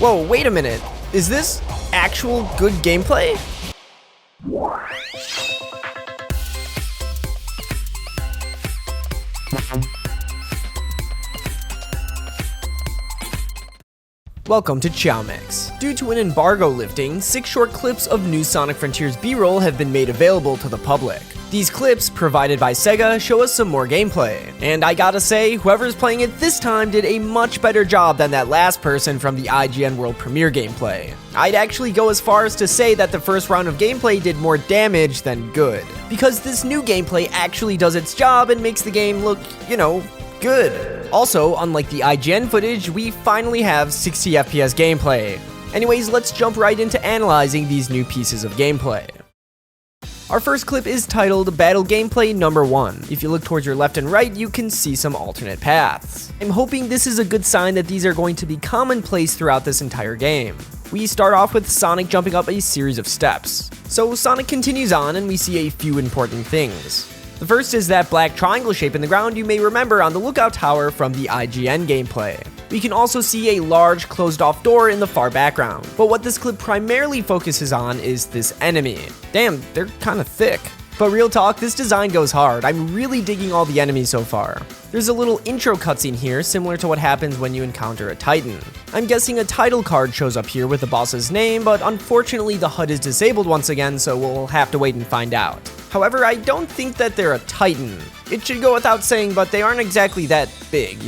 Whoa, wait a minute. Is this actual good gameplay? Welcome to chaomix. Due to an embargo lifting, 6 short clips of new Sonic Frontiers B-roll have been made available to the public. These clips, provided by Sega, show us some more gameplay. And I gotta say, whoever's playing it this time did a much better job than that last person from the IGN World Premiere gameplay. I'd actually go as far as to say that the first round of gameplay did more damage than good, because this new gameplay actually does its job and makes the game look, good. Also, unlike the IGN footage, we finally have 60 FPS gameplay. Anyways, let's jump right into analyzing these new pieces of gameplay. Our first clip is titled Battle Gameplay Number 1. If you look towards your left and right, you can see some alternate paths. I'm hoping this is a good sign that these are going to be commonplace throughout this entire game. We start off with Sonic jumping up a series of steps. So Sonic continues on and we see a few important things. The first is that black triangle shape in the ground you may remember on the lookout tower from the IGN gameplay. We can also see a large closed-off door in the far background, but what this clip primarily focuses on is this enemy. Damn, they're kinda thick. But real talk, this design goes hard. I'm really digging all the enemies so far. There's a little intro cutscene here, similar to what happens when you encounter a Titan. I'm guessing a title card shows up here with the boss's name, but unfortunately the HUD is disabled once again, so we'll have to wait and find out. However, I don't think that they're a Titan. It should go without saying, but they aren't exactly that big,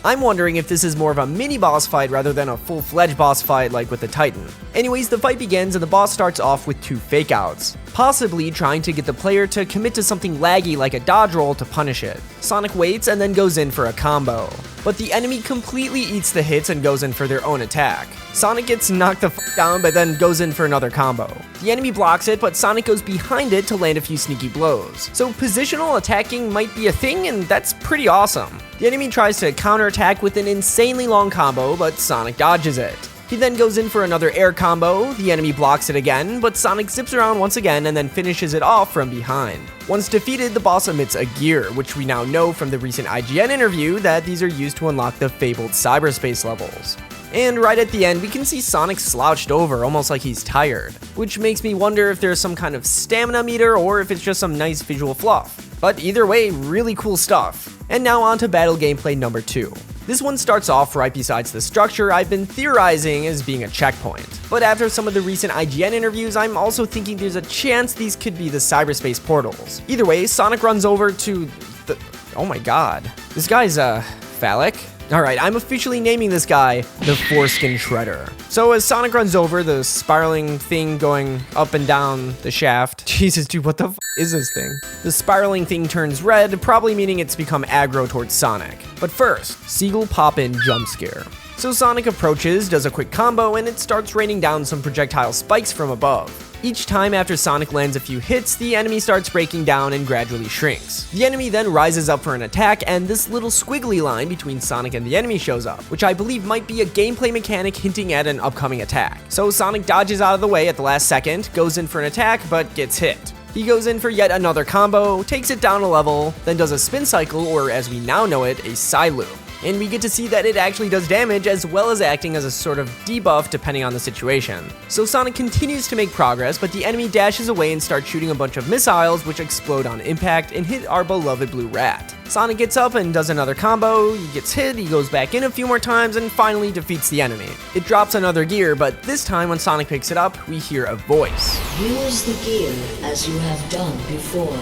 I'm wondering if this is more of a mini boss fight rather than a full-fledged boss fight like with the Titan. Anyways, the fight begins and the boss starts off with 2 fake outs, possibly trying to get the player to commit to something laggy like a dodge roll to punish it. Sonic waits and then goes in for a combo, but the enemy completely eats the hits and goes in for their own attack. Sonic gets knocked the f down but then goes in for another combo. The enemy blocks it, but Sonic goes behind it to land a few sneaky blows. So positional attacking might be a thing, and that's pretty awesome. The enemy tries to counterattack with an insanely long combo, but Sonic dodges it. He then goes in for another air combo, the enemy blocks it again, but Sonic zips around once again and then finishes it off from behind. Once defeated, the boss emits a gear, which we now know from the recent IGN interview that these are used to unlock the fabled cyberspace levels. And right at the end, we can see Sonic slouched over, almost like he's tired, which makes me wonder if there's some kind of stamina meter or if it's just some nice visual fluff. But either way, really cool stuff. And now on to battle gameplay number 2. This one starts off right besides the structure I've been theorizing as being a checkpoint. But after some of the recent IGN interviews, I'm also thinking there's a chance these could be the cyberspace portals. Either way, Sonic runs over to the... Oh my god. This guy's, phallic? Alright, I'm officially naming this guy the Foreskin Shredder. So as Sonic runs over, the spiraling thing going up and down the shaft. Jesus, dude, what the f is this thing? The spiraling thing turns red, probably meaning it's become aggro towards Sonic. But first, Seagull Pop-In Jump Scare. So Sonic approaches, does a quick combo, and it starts raining down some projectile spikes from above. Each time after Sonic lands a few hits, the enemy starts breaking down and gradually shrinks. The enemy then rises up for an attack, and this little squiggly line between Sonic and the enemy shows up, which I believe might be a gameplay mechanic hinting at an upcoming attack. So Sonic dodges out of the way at the last second, goes in for an attack, but gets hit. He goes in for yet another combo, takes it down a level, then does a spin cycle, or as we now know it, a side loop. And we get to see that it actually does damage as well as acting as a sort of debuff depending on the situation. So Sonic continues to make progress, but the enemy dashes away and starts shooting a bunch of missiles which explode on impact and hit our beloved blue rat. Sonic gets up and does another combo, he gets hit, he goes back in a few more times and finally defeats the enemy. It drops another gear, but this time when Sonic picks it up, we hear a voice. Use the gear as you have done before.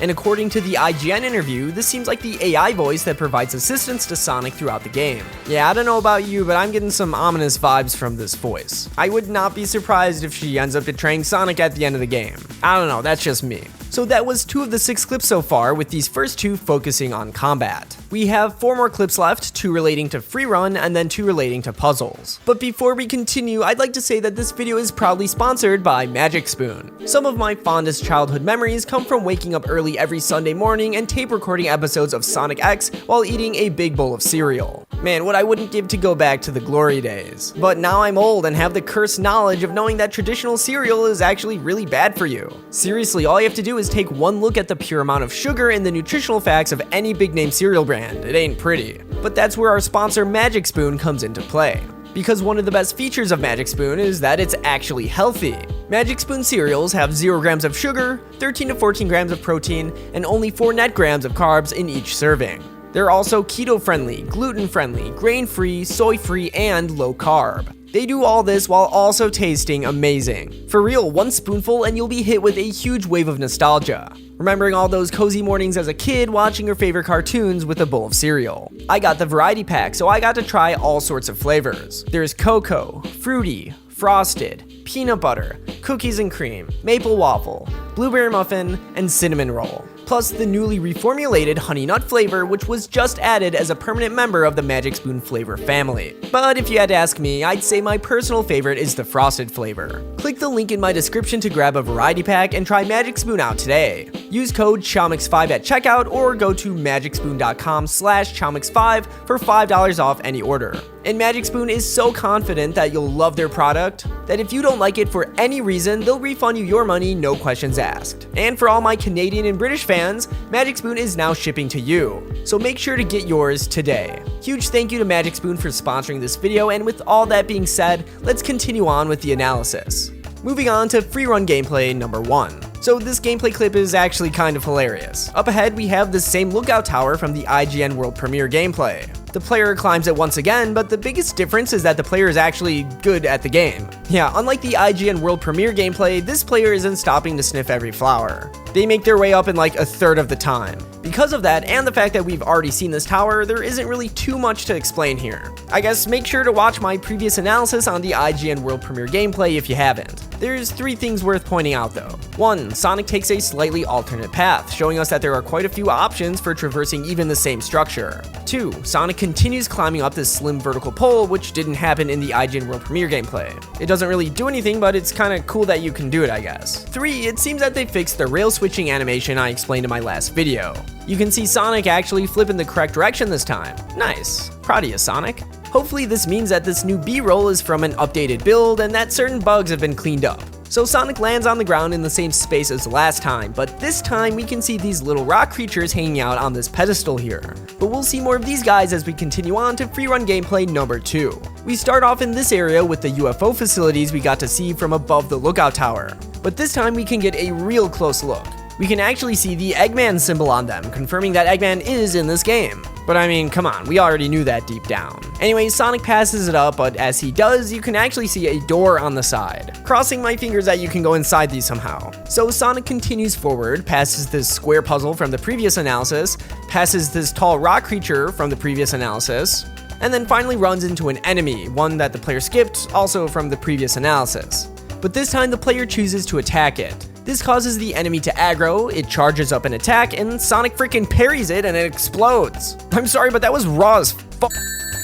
And according to the IGN interview, this seems like the AI voice that provides assistance to Sonic throughout the game. Yeah, I don't know about you, but I'm getting some ominous vibes from this voice. I would not be surprised if she ends up betraying Sonic at the end of the game. I don't know, that's just me. So that was 2 of the 6 clips so far, with these first 2 focusing on combat. We have 4 more clips left, 2 relating to free run and then 2 relating to puzzles. But before we continue, I'd like to say that this video is proudly sponsored by Magic Spoon. Some of my fondest childhood memories come from waking up early every Sunday morning and tape recording episodes of Sonic X while eating a big bowl of cereal. Man, what I wouldn't give to go back to the glory days. But now I'm old and have the cursed knowledge of knowing that traditional cereal is actually really bad for you. Seriously, all you have to do is take one look at the pure amount of sugar in the nutritional facts of any big name cereal brand. It ain't pretty. But that's where our sponsor Magic Spoon comes into play. because one of the best features of Magic Spoon is that it's actually healthy. Magic Spoon cereals have 0 grams of sugar, 13 to 14 grams of protein, and only 4 net grams of carbs in each serving. They're also keto-friendly, gluten-friendly, grain-free, soy-free, and low-carb. They do all this while also tasting amazing. For real, 1 spoonful and you'll be hit with a huge wave of nostalgia, remembering all those cozy mornings as a kid watching your favorite cartoons with a bowl of cereal. I got the variety pack, so I got to try all sorts of flavors. There's cocoa, fruity, frosted, peanut butter, cookies and cream, maple waffle, blueberry muffin, and cinnamon roll. Plus the newly reformulated honey nut flavor, which was just added as a permanent member of the Magic Spoon flavor family. But if you had to ask me, I'd say my personal favorite is the frosted flavor. Click the link in my description to grab a variety pack and try Magic Spoon out today. Use code chaomix5 at checkout or go to magicspoon.com/chaomix5 for $5 off any order. And Magic Spoon is so confident that you'll love their product that if you don't like it for any reason, they'll refund you your money, no questions asked. And for all my Canadian and British fans, Magic Spoon is now shipping to you, so make sure to get yours today. Huge thank you to Magic Spoon for sponsoring this video, and with all that being said, let's continue on with the analysis. Moving on to free run gameplay number 1. So this gameplay clip is actually kind of hilarious. Up ahead we have the same lookout tower from the IGN World Premiere gameplay. The player climbs it once again, but the biggest difference is that the player is actually good at the game. Yeah, unlike the IGN World Premiere gameplay, this player isn't stopping to sniff every flower. They make their way up in like a third of the time. Because of that, and the fact that we've already seen this tower, there isn't really too much to explain here. I guess make sure to watch my previous analysis on the IGN World Premiere gameplay if you haven't. There's 3 things worth pointing out though. 1. Sonic takes a slightly alternate path, showing us that there are quite a few options for traversing even the same structure. 2. Sonic continues climbing up this slim vertical pole, which didn't happen in the IGN World Premiere gameplay. It doesn't really do anything, but it's kinda cool that you can do it, I guess. 3. It seems that they fixed the rail switching animation I explained in my last video. You can see Sonic actually flip in the correct direction this time. Nice. Proud of you, Sonic. Hopefully this means that this new B-roll is from an updated build and that certain bugs have been cleaned up. So Sonic lands on the ground in the same space as last time, but this time we can see these little rock creatures hanging out on this pedestal here. But we'll see more of these guys as we continue on to free run gameplay number 2. We start off in this area with the UFO facilities we got to see from above the lookout tower. But this time we can get a real close look. We can actually see the Eggman symbol on them, confirming that Eggman is in this game. But I mean, come on, we already knew that deep down. Anyway, Sonic passes it up, but as he does, you can actually see a door on the side. Crossing my fingers that you can go inside these somehow. So Sonic continues forward, passes this square puzzle from the previous analysis, passes this tall rock creature from the previous analysis, and then finally runs into an enemy, one that the player skipped, also from the previous analysis. But this time the player chooses to attack it. This causes the enemy to aggro, it charges up an attack, and Sonic freaking parries it and it explodes. I'm sorry, but that was raw as fuck.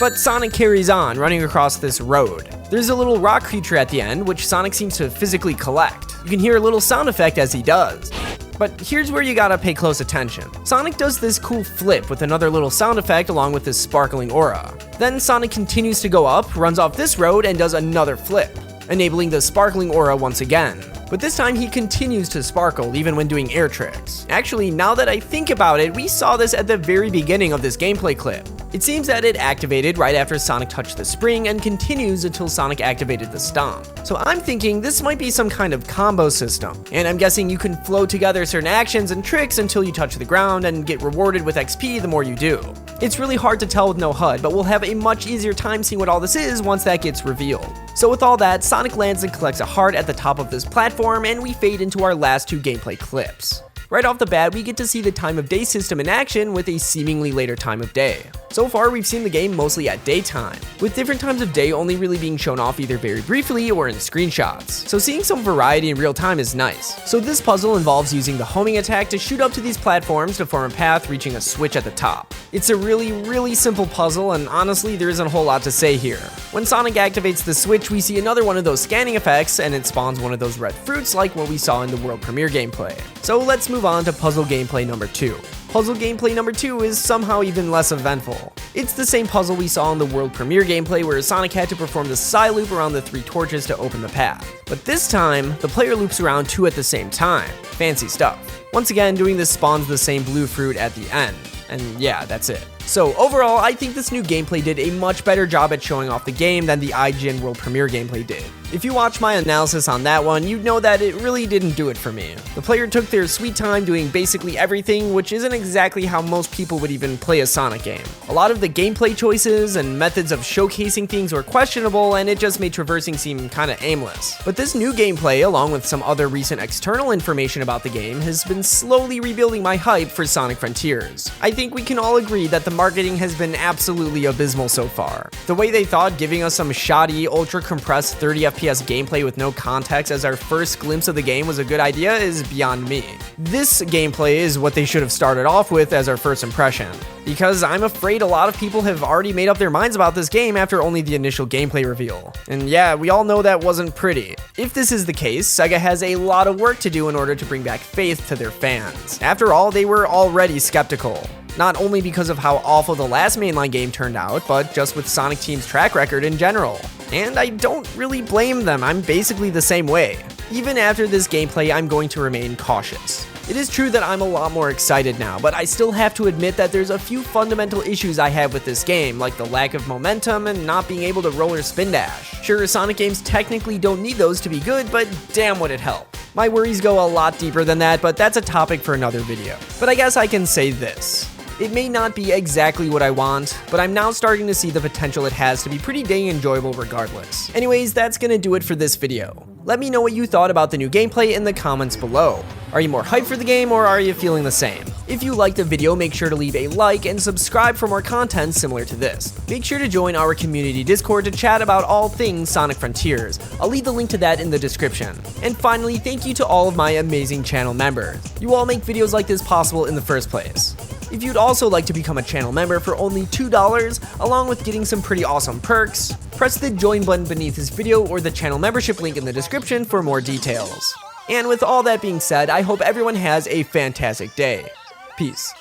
But Sonic carries on, running across this road. There's a little rock creature at the end, which Sonic seems to physically collect. You can hear a little sound effect as he does. But here's where you gotta pay close attention. Sonic does this cool flip with another little sound effect along with this sparkling aura. Then Sonic continues to go up, runs off this road, and does another flip, enabling the sparkling aura once again. But this time he continues to sparkle even when doing air tricks. Actually, now that I think about it, we saw this at the very beginning of this gameplay clip. It seems that it activated right after Sonic touched the spring and continues until Sonic activated the stomp. So I'm thinking this might be some kind of combo system, and I'm guessing you can flow together certain actions and tricks until you touch the ground and get rewarded with XP the more you do. It's really hard to tell with no HUD, but we'll have a much easier time seeing what all this is once that gets revealed. So with all that, Sonic lands and collects a heart at the top of this platform, and we fade into our last 2 gameplay clips. Right off the bat, we get to see the time of day system in action with a seemingly later time of day. So far, we've seen the game mostly at daytime, with different times of day only really being shown off either very briefly or in screenshots. So seeing some variety in real time is nice. So this puzzle involves using the homing attack to shoot up to these platforms to form a path reaching a switch at the top. It's a really simple puzzle, and honestly, there isn't a whole lot to say here. When Sonic activates the switch, we see another one of those scanning effects, and it spawns one of those red fruits like what we saw in the World Premiere gameplay. So let's move on to puzzle gameplay number 2. Puzzle gameplay number 2 is somehow even less eventful. It's the same puzzle we saw in the World Premiere gameplay where Sonic had to perform the side loop around the 3 torches to open the path. But this time, the player loops around 2 at the same time. Fancy stuff. Once again, doing this spawns the same blue fruit at the end. And yeah, that's it. So overall, I think this new gameplay did a much better job at showing off the game than the IGN World Premiere gameplay did. If you watch my analysis on that one, you'd know that it really didn't do it for me. The player took their sweet time doing basically everything, which isn't exactly how most people would even play a Sonic game. A lot of the gameplay choices and methods of showcasing things were questionable, and it just made traversing seem kinda aimless. But this new gameplay, along with some other recent external information about the game, has been slowly rebuilding my hype for Sonic Frontiers. I think we can all agree that the marketing has been absolutely abysmal so far. The way they thought giving us some shoddy, ultra-compressed 30 FPS gameplay with no context as our first glimpse of the game was a good idea is beyond me. This gameplay is what they should have started off with as our first impression, because I'm afraid a lot of people have already made up their minds about this game after only the initial gameplay reveal. And yeah, we all know that wasn't pretty. If this is the case, Sega has a lot of work to do in order to bring back faith to their fans. After all, they were already skeptical. Not only because of how awful the last mainline game turned out, but just with Sonic Team's track record in general. And I don't really blame them, I'm basically the same way. Even after this gameplay, I'm going to remain cautious. It is true that I'm a lot more excited now, but I still have to admit that there's a few fundamental issues I have with this game, like the lack of momentum and not being able to roll or spin dash. Sure, Sonic games technically don't need those to be good, but damn would it help. My worries go a lot deeper than that, but that's a topic for another video. But I guess I can say this. It may not be exactly what I want, but I'm now starting to see the potential it has to be pretty dang enjoyable regardless. Anyways, that's gonna do it for this video. Let me know what you thought about the new gameplay in the comments below. Are you more hyped for the game, or are you feeling the same? If you liked the video, make sure to leave a like and subscribe for more content similar to this. Make sure to join our community Discord to chat about all things Sonic Frontiers. I'll leave the link to that in the description. And finally, thank you to all of my amazing channel members. You all make videos like this possible in the first place. If you'd also like to become a channel member for only $2, along with getting some pretty awesome perks, press the join button beneath this video or the channel membership link in the description for more details. And with all that being said, I hope everyone has a fantastic day. Peace.